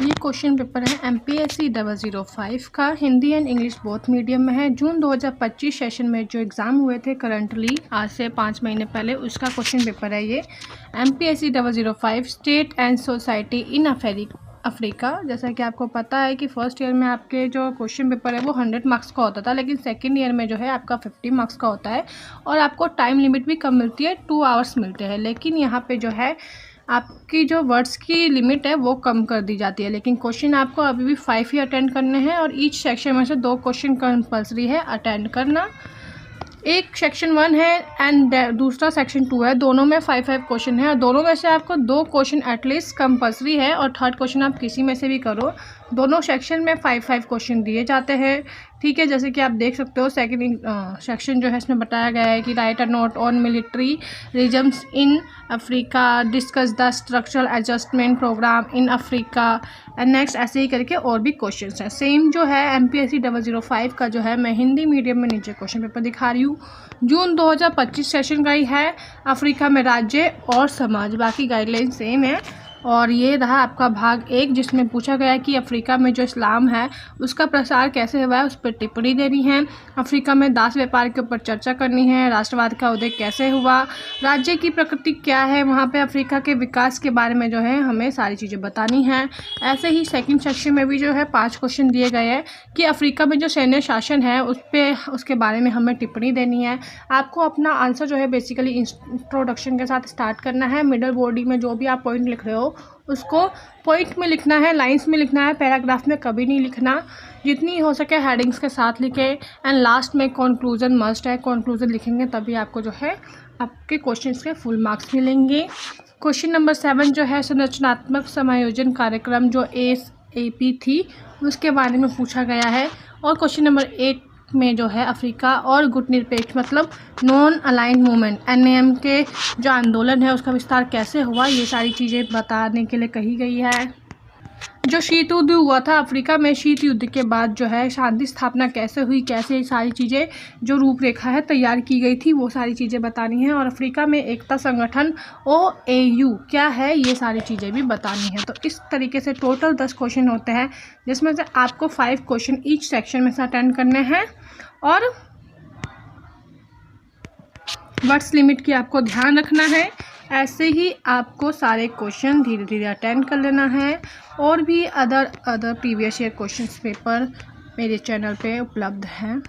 ये question paper है MPSC 005 का, Hindi and English both medium में है। जून 2025 सेशन में जो एग्ज़ाम हुए थे करंटली आज से 5 महीने पहले, उसका क्वेश्चन पेपर है ये। MPSC 005 state and society in Africa. जैसा कि आपको पता है कि फर्स्ट ईयर में आपके जो क्वेश्चन पेपर है वो 100 मार्क्स का होता था, लेकिन सेकेंड ईयर में जो है आपका 50 मार्क्स का होता है और आपको टाइम लिमिट भी कम मिलती है, 2 आवर्स मिलते हैं। लेकिन यहाँ पे जो है आपकी जो वर्ड्स की लिमिट है वो कम कर दी जाती है, लेकिन क्वेश्चन आपको अभी भी 5 ही अटेंड करने हैं और ईच सेक्शन में से 2 क्वेश्चन कंपल्सरी है अटेंड करना। एक सेक्शन 1 है एंड दूसरा सेक्शन 2 है, दोनों में 5 क्वेश्चन है और दोनों में से आपको 2 क्वेश्चन एटलीस्ट कंपल्सरी है और थर्ड क्वेश्चन आप किसी में से भी करो। दोनों सेक्शन में 5 क्वेश्चन दिए जाते हैं, ठीक है। जैसे कि आप देख सकते हो सेकेंड सेक्शन जो है इसमें बताया गया है कि write a note on military regimes in Africa, discuss the structural adjustment programme in Africa and next, ऐसे ही करके और भी क्वेश्चंस हैं। सेम जो है MPSC 005 का जो है मैं हिंदी मीडियम में नीचे क्वेश्चन पेपर दिखा रही हूँ। जून 2025 सेशन का ही है, अफ्रीका में राज्य और समाज, बाकी गाइडलाइन सेम है। और ये रहा आपका भाग 1 जिसमें पूछा गया है कि अफ्रीका में जो इस्लाम है उसका प्रसार कैसे हुआ है, उस पर टिप्पणी देनी है। अफ्रीका में दास व्यापार के ऊपर चर्चा करनी है। राष्ट्रवाद का उदय कैसे हुआ, राज्य की प्रकृति क्या है वहाँ पे, अफ्रीका के विकास के बारे में जो है हमें सारी चीज़ें बतानी हैं। ऐसे ही सेकंड सेक्शन में भी जो है 5 क्वेश्चन दिए गए हैं कि अफ्रीका में जो सैन्य शासन है उसके बारे में हमें टिप्पणी देनी है। आपको अपना आंसर जो है बेसिकली इंट्रोडक्शन के साथ स्टार्ट करना है। मिडल बॉडी में जो भी आप पॉइंट लिख रहे हो उसको पॉइंट में लिखना है, लाइंस में लिखना है, पैराग्राफ में कभी नहीं लिखना। जितनी हो सके हेडिंग्स के साथ लिखें एंड लास्ट में कंक्लूजन मस्ट है, कंक्लूजन लिखेंगे तभी आपको जो है आपके क्वेश्चंस के फुल मार्क्स मिलेंगे। क्वेश्चन नंबर 7 जो है संरचनात्मक समायोजन कार्यक्रम जो ASAP थी उसके बारे में पूछा गया है। और क्वेश्चन नंबर 8 में जो है अफ्रीका और गुटनिरपेक्ष मतलब नॉन अलाइंड मूवमेंट NAM के जो आंदोलन है उसका विस्तार कैसे हुआ, ये सारी चीज़ें बताने के लिए कही गई है। जो शीत युद्ध हुआ था अफ्रीका में, शीत युद्ध के बाद जो है शांति स्थापना कैसे हुई, कैसे सारी चीज़ें जो रूपरेखा है तैयार की गई थी वो सारी चीज़ें बतानी है। और अफ्रीका में एकता संगठन OAU क्या है, ये सारी चीज़ें भी बतानी है। तो इस तरीके से टोटल 10 क्वेश्चन होते हैं जिसमें से आपको 5 क्वेश्चन ईच सेक्शन में से अटेंड करने हैं और वर्ड्स लिमिट की आपको ध्यान रखना है। ऐसे ही आपको सारे क्वेश्चन धीरे धीरे अटेंड कर लेना है। और भी other previous year question paper मेरे चैनल पे उपलब्ध हैं।